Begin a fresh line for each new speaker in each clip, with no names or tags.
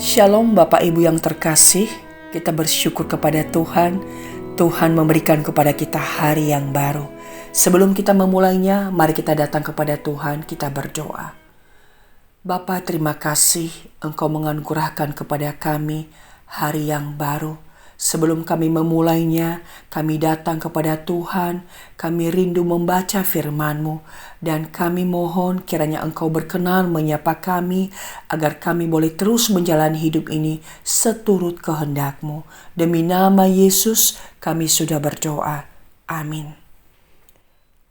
Shalom Bapak Ibu yang terkasih, kita bersyukur kepada Tuhan. Tuhan memberikan kepada kita hari yang baru. Sebelum kita memulainya, mari kita datang kepada Tuhan, kita berdoa. Bapa, terima kasih Engkau menganugerahkan kepada kami hari yang baru. Sebelum kami memulainya, kami datang kepada Tuhan, kami rindu membaca firman-Mu, dan kami mohon kiranya Engkau berkenan menyapa kami, agar kami boleh terus menjalani hidup ini seturut kehendak-Mu. Demi nama Yesus, kami sudah berdoa. Amin.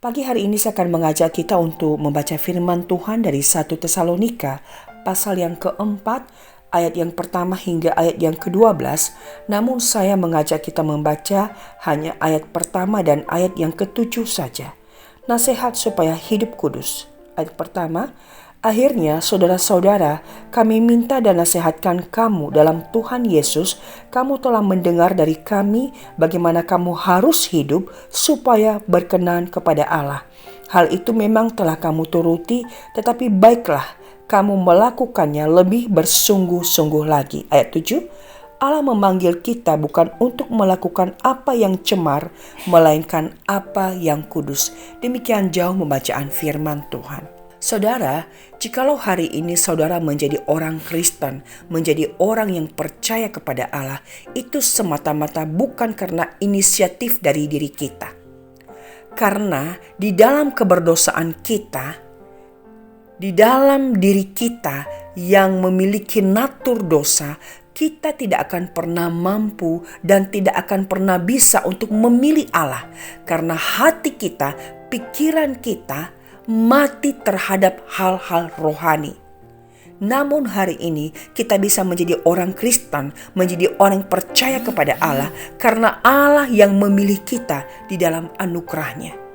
Pagi hari ini saya akan mengajak kita untuk membaca firman Tuhan dari 1 Tesalonika, pasal yang keempat, ayat yang pertama hingga ayat yang ke-12, namun saya mengajak kita membaca hanya ayat pertama dan ayat yang ke-7 saja. Nasihat supaya hidup kudus. Ayat pertama, akhirnya saudara-saudara, kami minta dan nasihatkan kamu dalam Tuhan Yesus. Kamu telah mendengar dari kami bagaimana kamu harus hidup supaya berkenan kepada Allah. Hal itu memang telah kamu turuti, tetapi baiklah kamu melakukannya lebih bersungguh-sungguh lagi. Ayat 7, Allah memanggil kita bukan untuk melakukan apa yang cemar, melainkan apa yang kudus. Demikian jauh pembacaan firman Tuhan. Saudara, jikalau hari ini saudara menjadi orang Kristen, menjadi orang yang percaya kepada Allah, itu semata-mata bukan karena inisiatif dari diri kita. Karena di dalam keberdosaan kita, di dalam diri kita yang memiliki natur dosa, kita tidak akan pernah mampu dan tidak akan pernah bisa untuk memilih Allah. Karena hati kita, pikiran kita mati terhadap hal-hal rohani. Namun hari ini kita bisa menjadi orang Kristen, menjadi orang yang percaya kepada Allah, karena Allah yang memilih kita di dalam anugerahnya.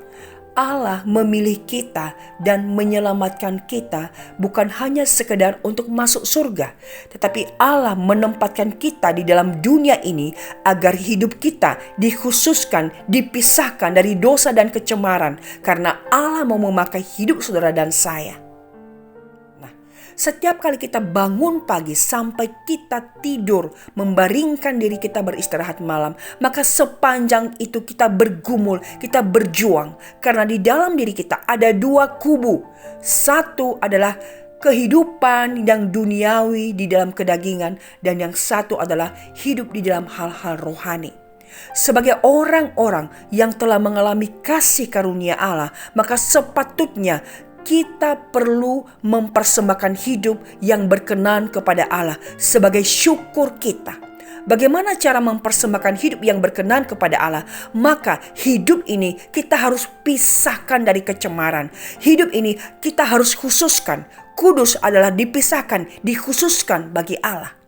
Allah memilih kita dan menyelamatkan kita bukan hanya sekedar untuk masuk surga, tetapi Allah menempatkan kita di dalam dunia ini agar hidup kita dikhususkan, dipisahkan dari dosa dan kecemaran, karena Allah mau memakai hidup saudara dan saya. Setiap kali kita bangun pagi sampai kita tidur, membaringkan diri kita beristirahat malam, maka sepanjang itu kita bergumul, kita berjuang. Karena di dalam diri kita ada dua kubu. Satu adalah kehidupan yang duniawi di dalam kedagingan, dan yang satu adalah hidup di dalam hal-hal rohani. Sebagai orang-orang yang telah mengalami kasih karunia Allah, maka sepatutnya kita perlu mempersembahkan hidup yang berkenan kepada Allah sebagai syukur kita. Bagaimana cara mempersembahkan hidup yang berkenan kepada Allah? Maka hidup ini kita harus pisahkan dari kecemaran. Hidup ini kita harus khususkan. Kudus adalah dipisahkan, dikhususkan bagi Allah.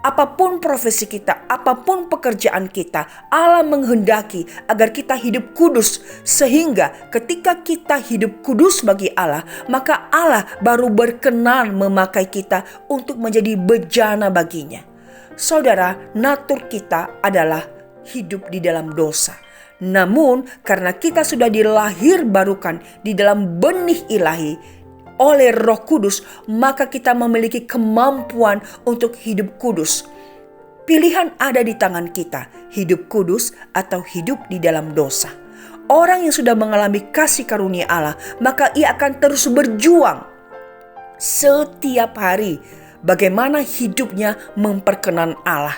Apapun profesi kita, apapun pekerjaan kita, Allah menghendaki agar kita hidup kudus. Sehingga ketika kita hidup kudus bagi Allah, maka Allah baru berkenan memakai kita untuk menjadi bejana baginya. Saudara, natur kita adalah hidup di dalam dosa. Namun karena kita sudah dilahir barukan di dalam benih ilahi oleh Roh Kudus, maka kita memiliki kemampuan untuk hidup kudus. Pilihan ada di tangan kita, hidup kudus atau hidup di dalam dosa. Orang yang sudah mengalami kasih karunia Allah, maka ia akan terus berjuang setiap hari bagaimana hidupnya memperkenan Allah.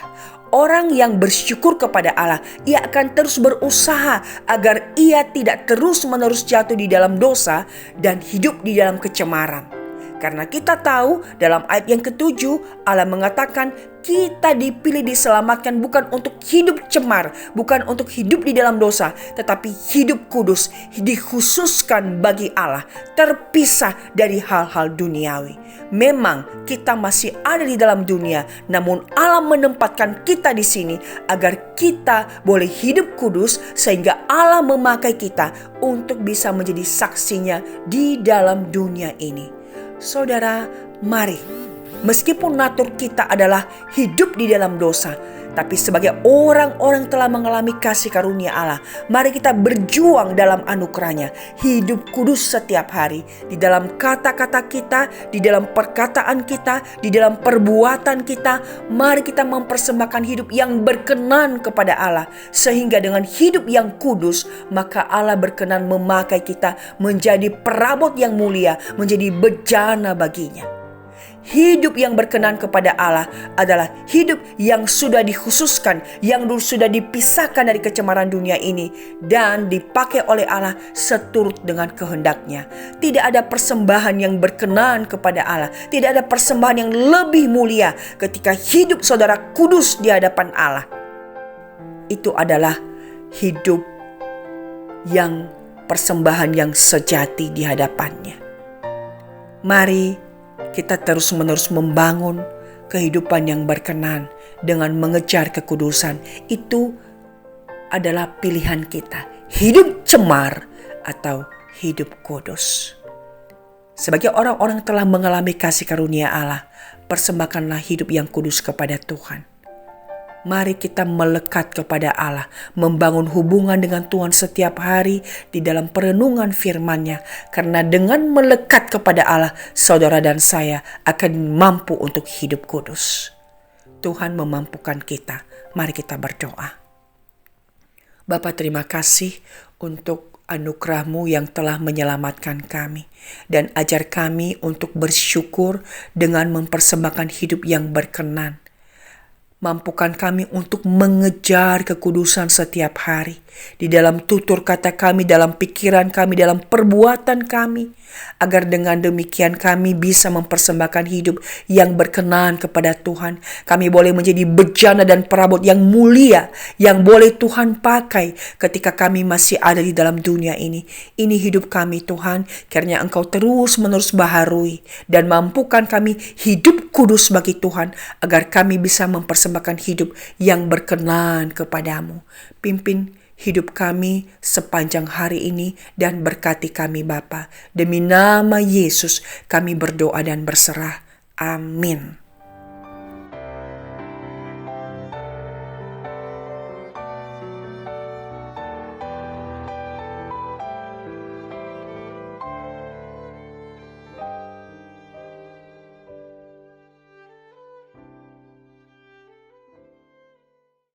Orang yang bersyukur kepada Allah, ia akan terus berusaha agar ia tidak terus-menerus jatuh di dalam dosa dan hidup di dalam kecemaran. Karena kita tahu dalam ayat yang ke-7 Allah mengatakan kita dipilih diselamatkan bukan untuk hidup cemar, bukan untuk hidup di dalam dosa, tetapi hidup kudus, dikhususkan bagi Allah, terpisah dari hal-hal duniawi. Memang kita masih ada di dalam dunia, namun Allah menempatkan kita di sini agar kita boleh hidup kudus, sehingga Allah memakai kita untuk bisa menjadi saksinya di dalam dunia ini. Saudara, mari, meskipun natur kita adalah hidup di dalam dosa, Tapi sebagai orang-orang telah mengalami kasih karunia Allah, mari kita berjuang dalam anugerahnya. Hidup kudus setiap hari. Di dalam kata-kata kita, di dalam perkataan kita, di dalam perbuatan kita. Mari kita mempersembahkan hidup yang berkenan kepada Allah. Sehingga dengan hidup yang kudus, maka Allah berkenan memakai kita menjadi perabot yang mulia, menjadi bejana baginya. Hidup yang berkenan kepada Allah adalah hidup yang sudah dikhususkan, yang sudah dipisahkan dari kecemaran dunia ini dan dipakai oleh Allah seturut dengan kehendaknya. Tidak ada persembahan yang berkenan kepada Allah. Tidak ada persembahan yang lebih mulia ketika hidup saudara kudus di hadapan Allah. Itu adalah hidup yang persembahan yang sejati di hadapannya. Mari kita terus-menerus membangun kehidupan yang berkenan dengan mengejar kekudusan. Itu adalah pilihan kita. Hidup cemar atau hidup kudus. Sebagai orang-orang telah mengalami kasih karunia Allah, persembahkanlah hidup yang kudus kepada Tuhan. Mari kita melekat kepada Allah, membangun hubungan dengan Tuhan setiap hari di dalam perenungan firman-Nya. Karena dengan melekat kepada Allah, saudara dan saya akan mampu untuk hidup kudus. Tuhan memampukan kita. Mari kita berdoa. Bapa, terima kasih untuk anugerah-Mu yang telah menyelamatkan kami. Dan ajar kami untuk bersyukur dengan mempersembahkan hidup yang berkenan. Mampukan kami untuk mengejar kekudusan setiap hari. Di dalam tutur kata kami, dalam pikiran kami, dalam perbuatan kami. Agar dengan demikian kami bisa mempersembahkan hidup yang berkenan kepada Tuhan. Kami boleh menjadi bejana dan perabot yang mulia. Yang boleh Tuhan pakai ketika kami masih ada di dalam dunia ini. Ini hidup kami Tuhan. Kiranya Engkau terus menerus baharui. Dan mampukan kami hidup kudus bagi Tuhan. Agar kami bisa mempersembahkan hidup yang berkenan kepadamu. Pimpin hidup kami sepanjang hari ini dan berkati kami Bapa. Demi nama Yesus kami berdoa dan berserah. Amin.